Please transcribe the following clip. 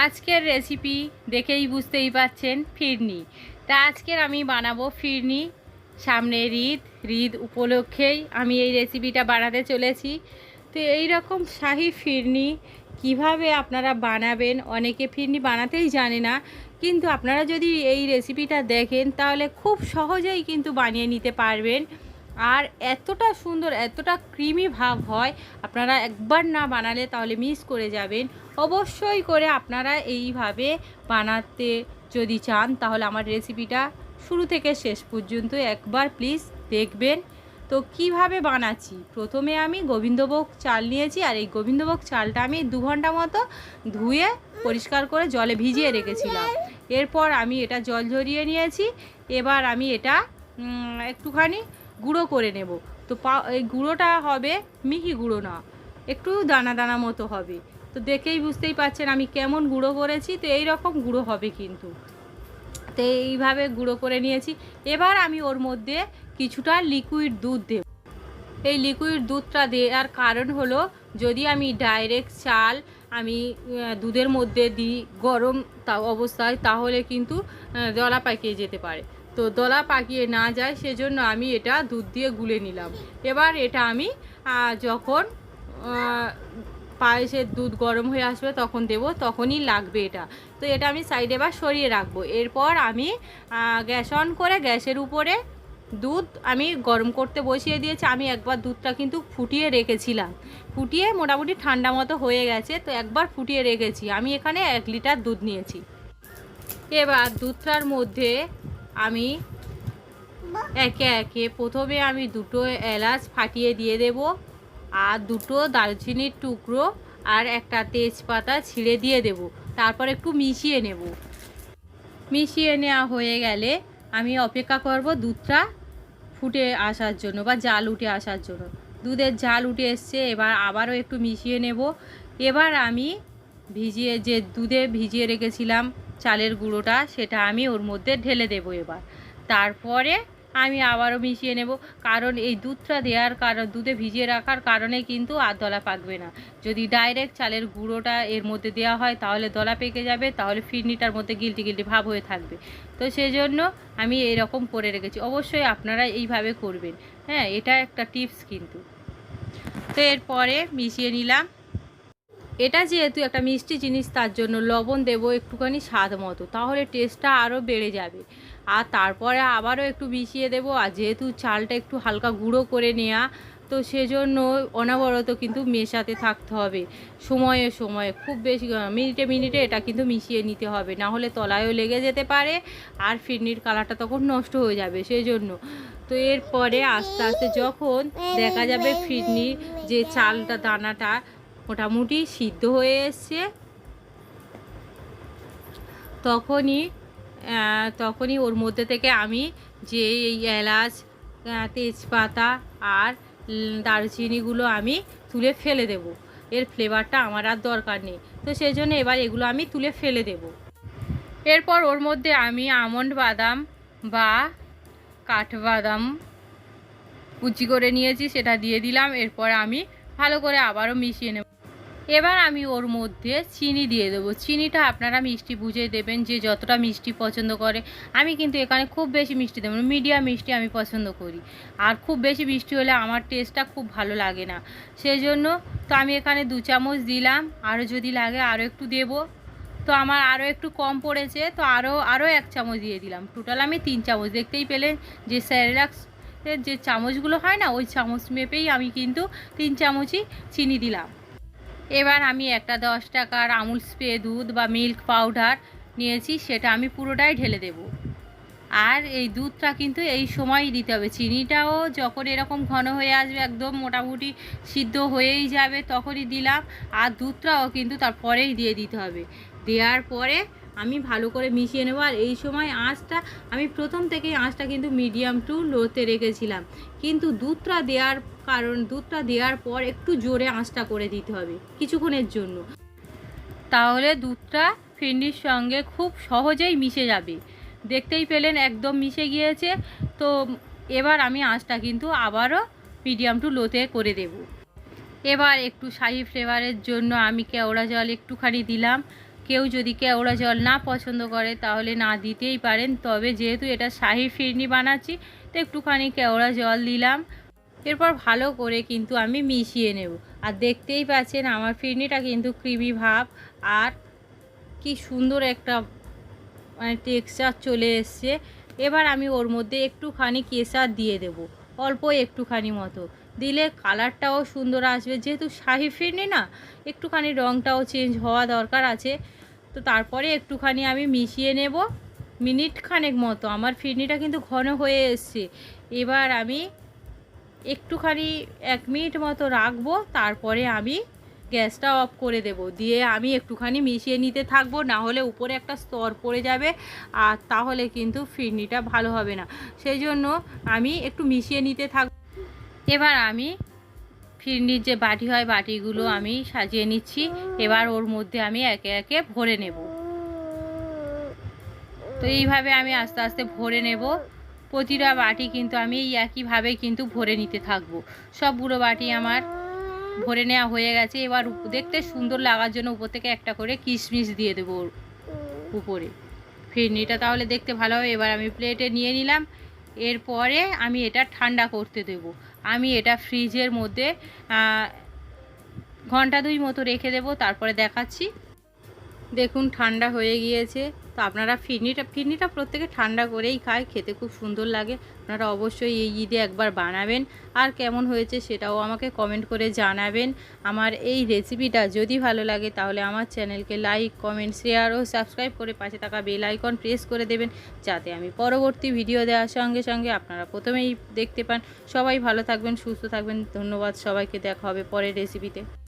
আজকের রেসিপি দেখেই বুঝতেই পাচ্ছেন, ফিরনি। তা আজকের আমি বানাবো ফিরনি। সামনে ঈদ উপলক্ষেই আমি এই রেসিপিটা বানাতে চলেছি। তো এই রকম শাহী ফিরনি কিভাবে আপনারা বানাবেন, অনেকে ফিরনি বানাতেই জানে না, কিন্তু আপনারা যদি এই রেসিপিটা দেখেন তাহলে খুব সহজেই কিন্তু বানিয়ে নিতে পারবেন। আর এতটা সুন্দর, এতটা ক্রিমি ভাব হয়, আপনারা একবার না বানালে তাহলে মিস করে যাবেন। অবশ্যই করে আপনারা এইভাবে বানাতে যদি চান তাহলে আমার রেসিপিটা শুরু থেকে শেষ পর্যন্ত একবার প্লিজ দেখবেন। তো কিভাবে বানাচ্ছি, প্রথমে আমি গোবিন্দভোগ চাল নিয়েছি, আর এই গোবিন্দভোগ চালটা আমি 2 ঘন্টা মতো ধুয়ে পরিষ্কার করে জলে ভিজিয়ে রেখেছিলাম। এরপর আমি এটা জল ঝরিয়ে নিয়েছি। এবার আমি এটা একটুখানি গুঁড়ো করে নেব। তো এই গুঁড়োটা হবে মিহি গুঁড়ো না, একটু দানা দানা মতো হবে। তো দেখেই বুঝতেই পারছেন আমি কেমন গুঁড়ো করেছি। তো এই রকম গুঁড়ো হবে কিন্তু। তো এইভাবে গুঁড়ো করে নিয়েছি। এবার আমি ওর মধ্যে কিছুটা লিকুইড দুধ দেব। এই লিকুইড দুধটা দেওয়ার কারণ হলো, যদি আমি ডাইরেক্ট চাল আমি দুধের মধ্যে দিই গরম অবস্থায়, তাহলে কিন্তু দলা পাকিয়ে যেতে পারে। তো দলা পাকিয়ে না যায় সেজন্য আমি এটা দুধ দিয়ে গুলে নিলাম। এবার এটা আমি যখন পায়েসের দুধ গরম হয়ে আসবে তখন দেব, তখনই লাগবে এটা। তো এটা আমি সাইডে বা সরিয়ে রাখবো। এরপর আমি গ্যাস অন করে গ্যাসের উপরে দুধ আমি গরম করতে বসিয়ে দিয়েছি। আমি একবার দুধটা কিন্তু ফুটিয়ে রেখেছিলাম, ফুটিয়ে মোটামুটি ঠান্ডা মতো হয়ে গেছে। তো একবার ফুটিয়ে রেখেছি। আমি এখানে 1 লিটার দুধ নিয়েছি। এবার দুধটার মধ্যে আমি একে একে প্রথমে আমি 2টো এলাচ ফাটিয়ে দিয়ে দেব, আর 2টো দারচিনির টুকরো আর একটা তেজপাতা ছিঁড়ে দিয়ে দেব। তারপর একটু মিশিয়ে নেব। মিশিয়ে নেওয়া হয়ে গেলে আমি অপেক্ষা করব দুধটা ফুটে আসার জন্য বা জাল উঠে আসার জন্য। দুধের জাল উঠে এসছে, এবার আবারও একটু মিশিয়ে নেব। এবার আমি দুধে ভিজিয়ে রেখেছিলাম চালের গুঁড়োটা, সেটা আমি ওর মধ্যে ঢেলে দেব। এবার তারপরে আমি আবারও মিশিয়ে নেব, কারণ এই দুধটা দেওয়ার কারণ, দুধে ভিজিয়ে রাখার কারণে কিন্তু আর দলা পাকবে না। যদি ডাইরেক্ট চালের গুঁড়োটা এর মধ্যে দেওয়া হয় তাহলে দলা পেকে যাবে, তাহলে ফিরনিটার মধ্যে গিলটি গিলটি ভাব হয়ে থাকবে। তো সেই জন্য আমি এরকম করে রেখেছি। অবশ্যই আপনারা এইভাবে করবেন। হ্যাঁ, এটা একটা টিপস কিন্তু। তো এরপরে মিশিয়ে নিলাম। এটা যেহেতু একটা মিষ্টি জিনিস, তার জন্য লবণ দেব একটুখানি স্বাদ মতো, তাহলে টেস্টটা আরও বেড়ে যাবে। আর তারপরে আবারও একটু মিশিয়ে দেব। আর যেহেতু চালটা একটু হালকা গুঁড়ো করে নেওয়া, তো সেজন্য অনবরত কিন্তু মেশাতে থাকতে হবে, সময়ে সময়ে, খুব বেশি মিনিটে মিনিটে এটা কিন্তু মিশিয়ে নিতে হবে, না হলে তলায়ও লেগে যেতে পারে আর ফিরনির কালারটা তখন নষ্ট হয়ে যাবে সেই জন্য। তো এরপরে আস্তে আস্তে যখন দেখা যাবে ফিরনির যে চালটা দানাটা মোটামুটি সিদ্ধ হয়ে এসছে, তখনই ওর মধ্যে থেকে আমি যে এই এলাচ, তেজপাতা আর দারচিনিগুলো আমি তুলে ফেলে দেব। এর ফ্লেভারটা আমার আর দরকার নেই, তো সেই জন্য এবার এগুলো আমি তুলে ফেলে দেব। এরপর ওর মধ্যে আমি আমন্ড বাদাম বা কাঠবাদাম কুচি করে নিয়েছি, সেটা দিয়ে দিলাম। এরপর আমি ভালো করে আবারও মিশিয়ে নেব। এবার আমি ওর মধ্যে চিনি দিয়ে দেবো। চিনিটা আপনারা মিষ্টি বুঝে দেবেন, যে যতটা মিষ্টি পছন্দ করে। আমি কিন্তু এখানে খুব বেশি মিষ্টি দেবো না, মিডিয়াম মিষ্টি আমি পছন্দ করি। আর খুব বেশি মিষ্টি হলে আমার টেস্টটা খুব ভালো লাগে না, সেই জন্য তো আমি এখানে 2 চামচ দিলাম। আরও যদি লাগে আরও একটু দেব। তো আমার আরও একটু কম পড়েছে, তো আরও 1 চামচ দিয়ে দিলাম। টোটাল আমি 3 চামচ, দেখতেই পেলেন যে সেরেলাক্সের যে চামচগুলো হয় না, ওই চামচ মেপেই আমি কিন্তু 3 চামচই চিনি দিলাম। এবার আমি একটা 10 টাকার আমুল স্প্রে দুধ বা মিল্ক পাউডার নিয়েছি, সেটা আমি পুরোটাই ঢেলে দেব। আর এই দুধটা কিন্তু এই সময়ই দিতে হবে। চিনিটাও যখন এরকম ঘন হয়ে আসবে, একদম মোটামুটি সিদ্ধ হয়েই যাবে, তখনই দিলাম। আর দুধটাও কিন্তু তারপরেই দিয়ে দিতে হবে। দেওয়ার পরে আমি ভালো করে মিশিয়ে নেব। আর এই সময় আঁচটা আমি প্রথম থেকেই আঁচটা কিন্তু মিডিয়াম টু লোতে রেখেছিলাম, কিন্তু দুধটা দেওয়ার পর একটু জোরে আঁচটা করে দিতে হবে কিছুক্ষণের জন্য, তাহলে দুধটা ফিরনির সঙ্গে খুব সহজেই মিশে যাবে। দেখতেই পেলেন একদম মিশে গিয়েছে। তো এবার আমি আঁচটা কিন্তু আবারও মিডিয়াম টু লোতে করে দেব। এবার একটু শাহি ফ্লেভারের জন্য আমি কেওড়া জল একটুখানি দিলাম। কেউ যদি কেওড়া জল না পছন্দ করে তাহলে না দিতেই পারেন, তবে যেহেতু এটা শাহি ফিরনি বানাচ্ছি তো একটুখানি কেওড়া জল দিলাম। এরপর ভালো করে কিন্তু আমি মিশিয়ে নেব। আর দেখতেই পাচ্ছেন আমার ফিরনিটা কিন্তু ক্রিমি ভাব আর কি সুন্দর একটা মানে টেক্সচার চলে এসছে। এবার আমি ওর মধ্যে একটুখানি কেশর দিয়ে দেব, অল্প একটুখানি মতো দিলে কালারটাও সুন্দর আসবে। যেহেতু শাহি ফিরনি না, একটুখানি রঙটাও চেঞ্জ হওয়া দরকার আছে। তো তারপরে একটুখানি আমি মিশিয়ে নেব মিনিট খানেক মতো। আমার ফিরনিটা কিন্তু ঘন হয়ে এসছে। এবার আমি একটুখানি 1 মিনিট মতো রাখবো, তারপরে আমি গ্যাসটা অফ করে দেব। দিয়ে আমি একটুখানি মিশিয়ে নিতে থাকবো, না হলে উপরে একটা স্তর পড়ে যাবে আর তাহলে কিন্তু ফিরনিটা ভালো হবে না। সেই জন্য আমি একটু মিশিয়ে নিতে থাকবো। এবার আমি ফিরনির যে বাটি হয় বাটিগুলো আমি সাজিয়ে নিচ্ছি। এবার ওর মধ্যে আমি একে একে ভরে নেব। তো এইভাবে আমি আস্তে আস্তে ভরে নেব। প্রতিটা বাটি কিন্তু আমি এই একইভাবে কিন্তু ভরে নিতে থাকবো। সবগুলো বাটি আমার ভরে নেওয়া হয়ে গেছে। এবার দেখতে সুন্দর লাগার জন্য উপর থেকে একটা করে কিশমিশ দিয়ে দেবো উপরে, ফিরনিটা তাহলে দেখতে ভালো হবে। এবার আমি প্লেটে নিয়ে নিলাম। এরপরে আমি এটা ঠান্ডা করতে দেব। আমি এটা ফ্রিজের মধ্যে ঘন্টা 2 মতো রেখে দেব, তারপরে দেখাচ্ছি। দেখুন ঠান্ডা হয়ে গিয়েছে। তো আপনারা ফিরনিটা প্রত্যেকে ঠান্ডা করেই খায়, খেতে খুব সুন্দর লাগে। আপনারা অবশ্যই এই ঈদে একবার বানাবেন, আর কেমন হয়েছে সেটাও আমাকে কমেন্ট করে জানাবেন। আমার এই রেসিপিটা যদি ভালো লাগে তাহলে আমার চ্যানেলকে লাইক, কমেন্ট, শেয়ার ও সাবস্ক্রাইব করে পাশে থাকা বেল আইকন প্রেস করে দেবেন, যাতে আমি পরবর্তী ভিডিও দেওয়ার সঙ্গে সঙ্গে আপনারা প্রথমেই দেখতে পান। সবাই ভালো থাকবেন, সুস্থ থাকবেন। ধন্যবাদ সবাইকে, দেখা হবে পরের রেসিপিতে।